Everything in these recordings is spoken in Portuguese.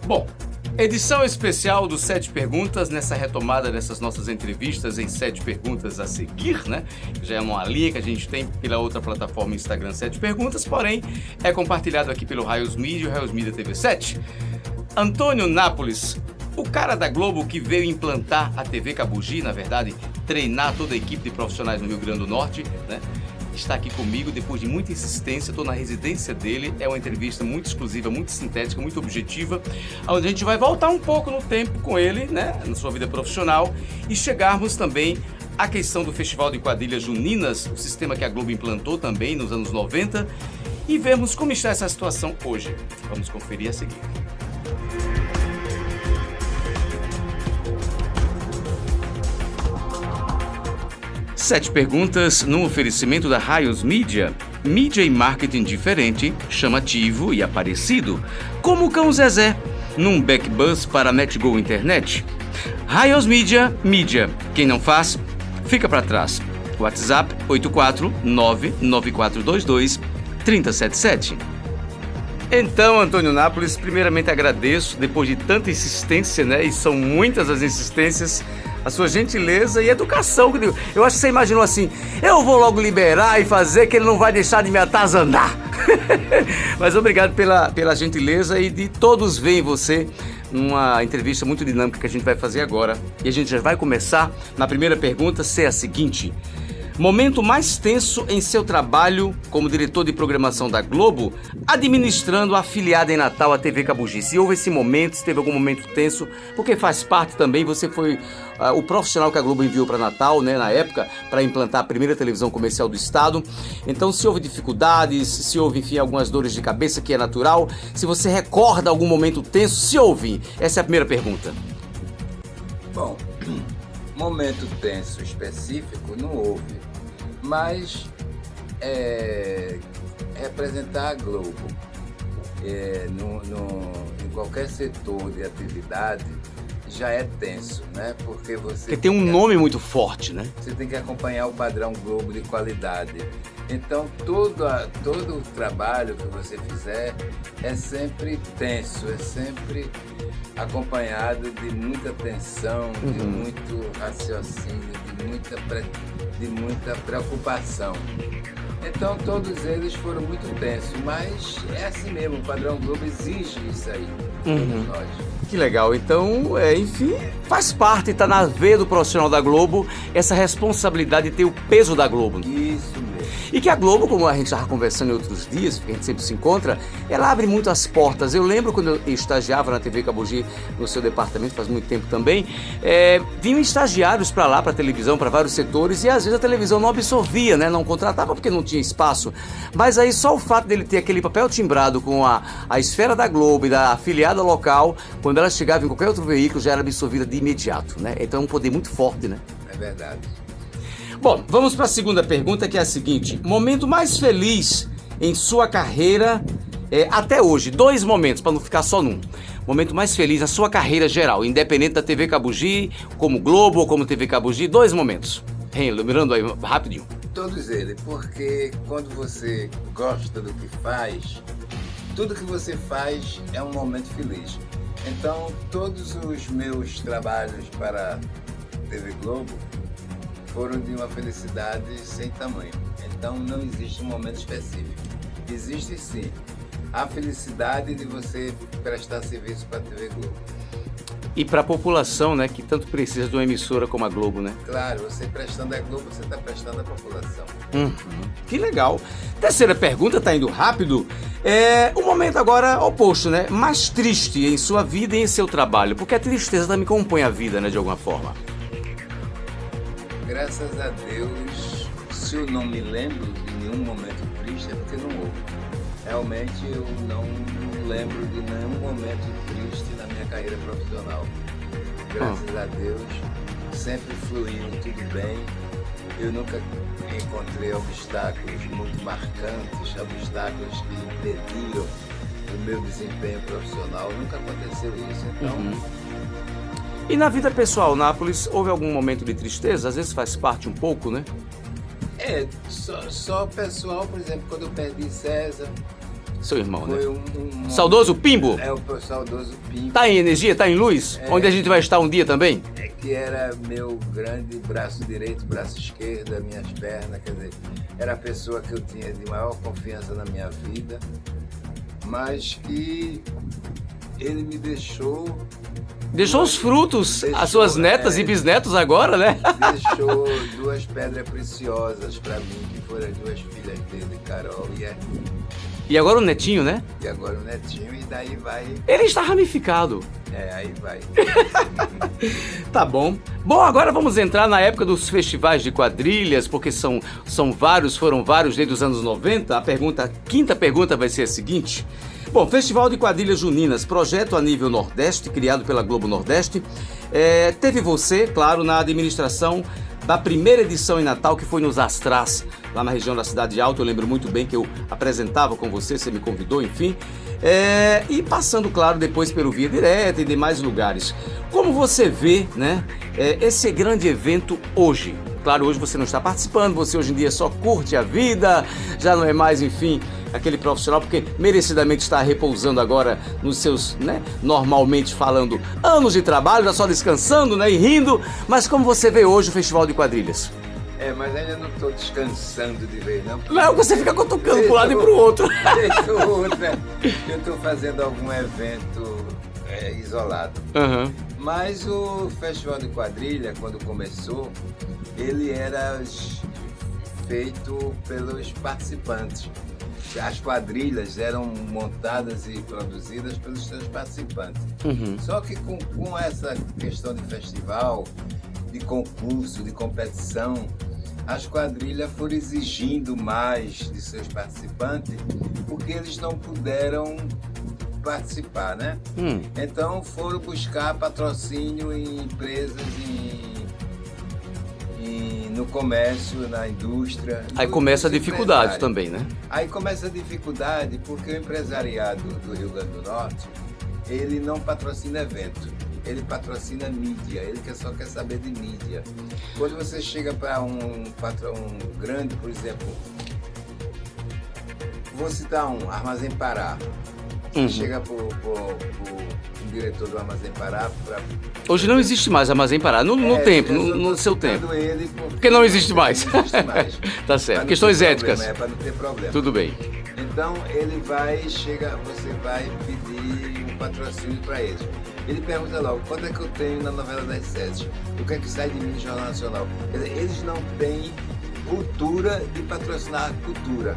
Bom, edição especial do 7 Perguntas, nessa retomada dessas nossas entrevistas em 7 Perguntas a seguir, né? Já é uma linha que a gente tem pela outra plataforma Instagram 7 Perguntas, porém é compartilhado aqui pelo Raios Media e o Raios Media TV 7. Antônio Nápoles, o cara da Globo que veio implantar a TV Cabugi, na verdade, treinar toda a equipe de profissionais no Rio Grande do Norte, né? Está aqui comigo depois de muita insistência, estou na residência dele, é uma entrevista muito exclusiva, muito sintética, muito objetiva, onde a gente vai voltar um pouco no tempo com ele, né, na sua vida profissional, e chegarmos também à questão do Festival de Quadrilhas Juninas, o sistema que a Globo implantou também nos anos 90, e vermos como está essa situação hoje. Vamos conferir a seguir. 7 Perguntas no oferecimento da Raios Media. Mídia e marketing diferente, chamativo e aparecido. Como o cão Zezé, num backbus para NetGo Internet. Raios Media, mídia. Quem não faz, fica para trás. WhatsApp 84994223077. Então, Antônio Nápoles, primeiramente agradeço, depois de tanta insistência, né? E são muitas as insistências, a sua gentileza e educação. Eu acho que você imaginou assim, eu vou logo liberar e fazer que ele não vai deixar de me atazanar. Mas obrigado pela gentileza e de todos verem você numa entrevista muito dinâmica que a gente vai fazer agora. E a gente já vai começar na primeira pergunta, ser a seguinte: momento mais tenso em seu trabalho como diretor de programação da Globo, administrando a afiliada em Natal, a TV Cabugi. Se houve esse momento, se teve algum momento tenso, porque faz parte também, você foi o profissional que a Globo enviou para Natal, né, na época, para implantar a primeira televisão comercial do estado. Então, se houve dificuldades, se houve, enfim, algumas dores de cabeça, que é natural, se você recorda algum momento tenso, se houve? Essa é a primeira pergunta. Bom, momento tenso específico não houve, mas representar a Globo em qualquer setor de atividade já é tenso, né? Porque você tem um nome muito forte, né? Você tem que acompanhar o padrão Globo de qualidade. Então, todo o trabalho que você fizer é sempre tenso, é sempre acompanhado de muita tensão, de muito raciocínio, de muita preocupação. Então, todos eles foram muito tensos, mas é assim mesmo, o padrão Globo exige isso aí, todos nós. Que legal, então, enfim, faz parte, está na veia do profissional da Globo, essa responsabilidade de ter o peso da Globo. Isso mesmo. E que a Globo, como a gente estava conversando em outros dias, que a gente sempre se encontra, ela abre muito as portas. Eu lembro quando eu estagiava na TV Cabugi, no seu departamento, faz muito tempo também, vinham estagiários para lá, para a televisão, para vários setores, e às vezes a televisão não absorvia, né? Não contratava porque não tinha espaço. Mas aí só o fato dele ter aquele papel timbrado com a esfera da Globo e da afiliada local, quando ela chegava em qualquer outro veículo, já era absorvida de imediato, né? Então é um poder muito forte, né? É verdade. Bom, vamos para a segunda pergunta, que é a seguinte: momento mais feliz em sua carreira até hoje? 2 momentos, para não ficar só num. Momento mais feliz na sua carreira geral, independente da TV Cabugi, como Globo ou como TV Cabugi, 2 momentos. Lembrando aí, rapidinho. Todos eles, porque quando você gosta do que faz, tudo que você faz é um momento feliz. Então, todos os meus trabalhos para a TV Globo foram de uma felicidade sem tamanho. Então, não existe um momento específico. Existe, sim, a felicidade de você prestar serviço para a TV Globo. E para a população, né, que tanto precisa de uma emissora como a Globo, né? Claro, você prestando a Globo, você está prestando a população. Que legal. Terceira pergunta, tá indo rápido. O momento agora oposto, né? Mais triste em sua vida e em seu trabalho, porque a tristeza também compõe a vida, né, de alguma forma. Graças a Deus, se eu não me lembro de nenhum momento triste, é porque não houve. Realmente eu não lembro de nenhum momento triste na minha carreira profissional. Graças a Deus, sempre fluiu tudo bem. Eu nunca encontrei obstáculos muito marcantes, obstáculos que impediram o meu desempenho profissional. Nunca aconteceu isso, então... E na vida pessoal, Nápoles, houve algum momento de tristeza? Às vezes faz parte um pouco, né? Só pessoal, por exemplo, quando eu perdi César, seu irmão, Foi né? Saudoso Pimbo? É, o saudoso Pimbo. Tá em energia, tá em luz? Onde a gente vai estar um dia também? É que era meu grande braço direito, braço esquerdo, minhas pernas, quer dizer, era a pessoa que eu tinha de maior confiança na minha vida, mas que ele me deixou os frutos, as suas netas e bisnetos agora, né? Deixou duas pedras preciosas para mim, que foram as duas filhas dele, Carol e agora o netinho, né? E agora o netinho, e daí vai... Ele está ramificado. Aí vai. Tá bom. Bom, agora vamos entrar na época dos festivais de quadrilhas, porque foram vários desde os anos 90. A quinta pergunta vai ser a seguinte. Bom, Festival de Quadrilhas Juninas, projeto a nível Nordeste, criado pela Globo Nordeste. Teve você, claro, na administração da primeira edição em Natal, que foi nos Astrás, lá na região da Cidade Alta. Eu lembro muito bem que eu apresentava com você me convidou, enfim. E passando, claro, depois pelo Via Direta e demais lugares. Como você vê, né, esse grande evento hoje? Claro, hoje você não está participando, você hoje em dia só curte a vida, já não é mais, enfim, aquele profissional, porque merecidamente está repousando agora nos seus, né, normalmente falando, anos de trabalho, já só descansando, né, e rindo. Mas como você vê hoje o Festival de Quadrilhas? Mas ainda não estou descansando de vez, não. Não, você fica cutucando para um lado e para o outro. Eu estou fazendo algum evento isolado. Uhum. Mas o Festival de Quadrilha, quando começou, ele era feito pelos participantes. As quadrilhas eram montadas e produzidas pelos seus participantes. Uhum. Só que com essa questão de festival, de concurso, de competição, as quadrilhas foram exigindo mais de seus participantes, porque eles não puderam participar, né? Então foram buscar patrocínio em empresas, no comércio, na indústria. Aí começa a dificuldade também, né? Aí começa a dificuldade porque o empresariado do Rio Grande do Norte, ele não patrocina evento, ele patrocina mídia, ele só quer saber de mídia. Quando você chega para um patrão grande, por exemplo, vou citar Armazém Pará. Você chega para o diretor do Armazém Pará. Hoje não existe mais Armazém Pará, no seu tempo. Porque não existe mais. Não existe mais. Tá certo. Questões éticas. Para não ter problema. Tudo bem. Então ele você vai pedir um patrocínio para eles. Ele pergunta logo, quanto é que eu tenho na novela das 7? O que é que sai de mim no Jornal Nacional? Quer dizer, eles não têm cultura de patrocinar cultura.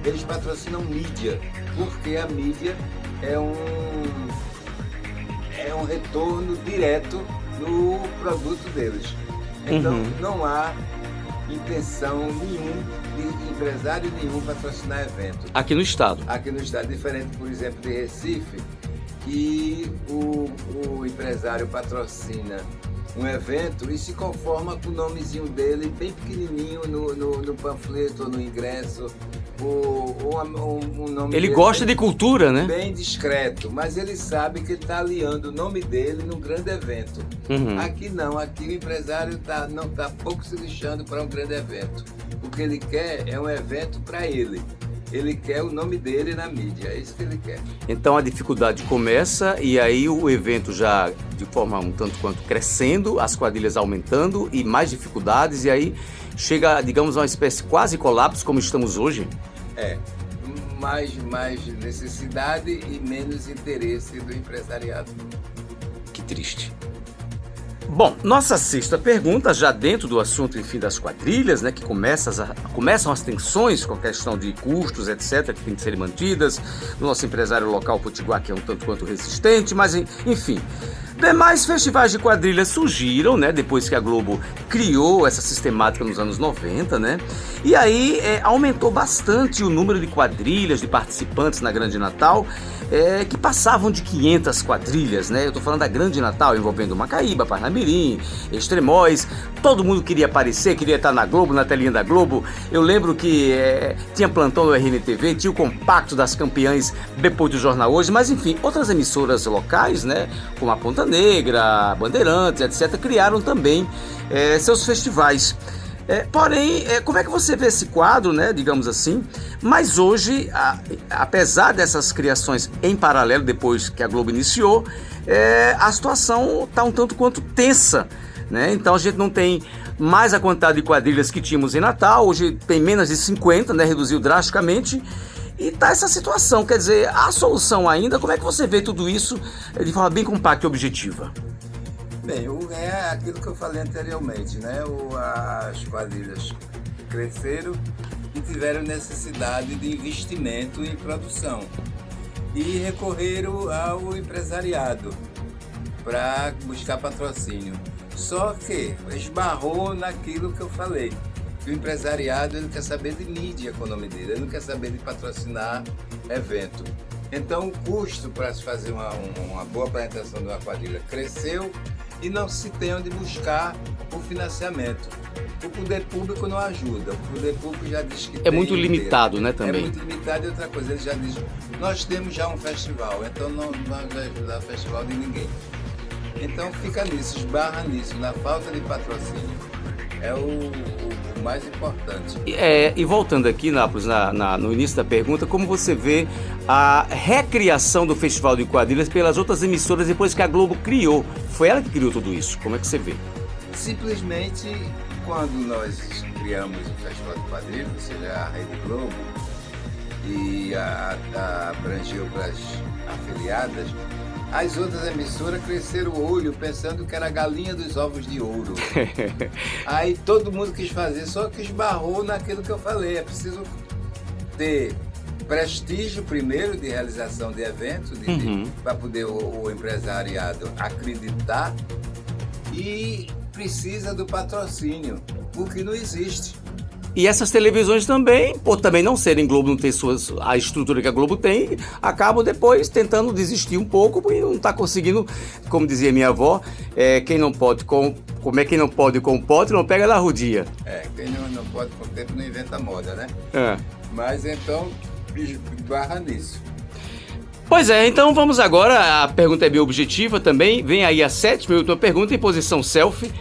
Eles patrocinam mídia, porque a mídia é um retorno direto no produto deles. Então não há intenção nenhuma de empresário nenhum patrocinar evento. Aqui no estado. Aqui no estado, diferente, por exemplo, de Recife, que o empresário patrocina um evento e se conforma com o nomezinho dele bem pequenininho no panfleto ou no ingresso. Um nome ele gosta de cultura, né? Bem discreto, mas ele sabe que ele está aliando o nome dele num grande evento. Aqui não, aqui o empresário não está pouco se lixando para um grande evento. O que ele quer é um evento para ele. Ele quer o nome dele na mídia, é isso que ele quer. Então a dificuldade começa e aí o evento já de forma um tanto quanto crescendo, as quadrilhas aumentando e mais dificuldades, e aí chega, digamos, a uma espécie quase colapso como estamos hoje. Mais necessidade e menos interesse do empresariado. Que triste. Bom, nossa sexta pergunta, já dentro do assunto, enfim, das quadrilhas, né, que começam as tensões com a questão de custos, etc., que tem que serem mantidas, o nosso empresário local Potiguar, que é um tanto quanto resistente, mas, enfim. Demais festivais de quadrilhas surgiram, né, depois que a Globo criou essa sistemática nos anos 90, né, e aí aumentou bastante o número de quadrilhas, de participantes na Grande Natal, que passavam de 500 quadrilhas, né, eu tô falando da Grande Natal, envolvendo Macaíba, Parnamirim, Extremóis, todo mundo queria aparecer, queria estar na Globo, na telinha da Globo. Eu lembro que tinha plantão no RNTV, tinha o compacto das campeãs depois do Jornal Hoje, mas enfim, outras emissoras locais, né, como a Ponta Negra, Bandeirantes, etc., criaram também seus festivais. Porém, como é que você vê esse quadro, né, digamos assim? Mas hoje, apesar dessas criações em paralelo, depois que a Globo iniciou, a situação está um tanto quanto tensa, né? Então a gente não tem mais a quantidade de quadrilhas que tínhamos em Natal, hoje tem menos de 50, né, reduziu drasticamente. E tá essa situação, quer dizer, a solução ainda, como é que você vê tudo isso de forma bem compacta e objetiva? Bem, é aquilo que eu falei anteriormente, né? As quadrilhas cresceram e tiveram necessidade de investimento em produção e recorreram ao empresariado para buscar patrocínio. Só que esbarrou naquilo que eu falei. O empresariado, ele quer saber de mídia com o nome dele, ele não quer saber de patrocinar evento. Então o custo para se fazer uma boa apresentação de uma quadrilha cresceu e não se tem onde buscar o financiamento. O poder público não ajuda, o poder público já diz que é muito limitado, né, também? É muito limitado e outra coisa, ele já diz, nós temos já um festival, então não vamos ajudar o festival de ninguém. Então fica nisso, esbarra nisso, na falta de patrocínio. É o mais importante. E voltando aqui, Nápoles, no início da pergunta, como você vê a recriação do Festival de Quadrilhas pelas outras emissoras depois que a Globo criou? Foi ela que criou tudo isso, como é que você vê? Simplesmente, quando nós criamos o Festival de Quadrilhas, ou seja, a Rede Globo, e abrangeu para as afiliadas, as outras emissoras cresceram o olho pensando que era a galinha dos ovos de ouro. Aí todo mundo quis fazer, só que esbarrou naquilo que eu falei. É preciso ter prestígio primeiro de realização de eventos, para poder o empresariado acreditar, e precisa do patrocínio, o que não existe. E essas televisões também, por também não serem Globo, não ter a estrutura que a Globo tem, acabam depois tentando desistir um pouco porque não está conseguindo, como dizia minha avó, quem não pode com o pote não pega na rodia. Quem não pode com o tempo não inventa moda, né? É. Mas então, barra nisso. Pois é, então vamos agora, a pergunta é bem objetiva também, vem aí a 7ª e última pergunta em posição selfie.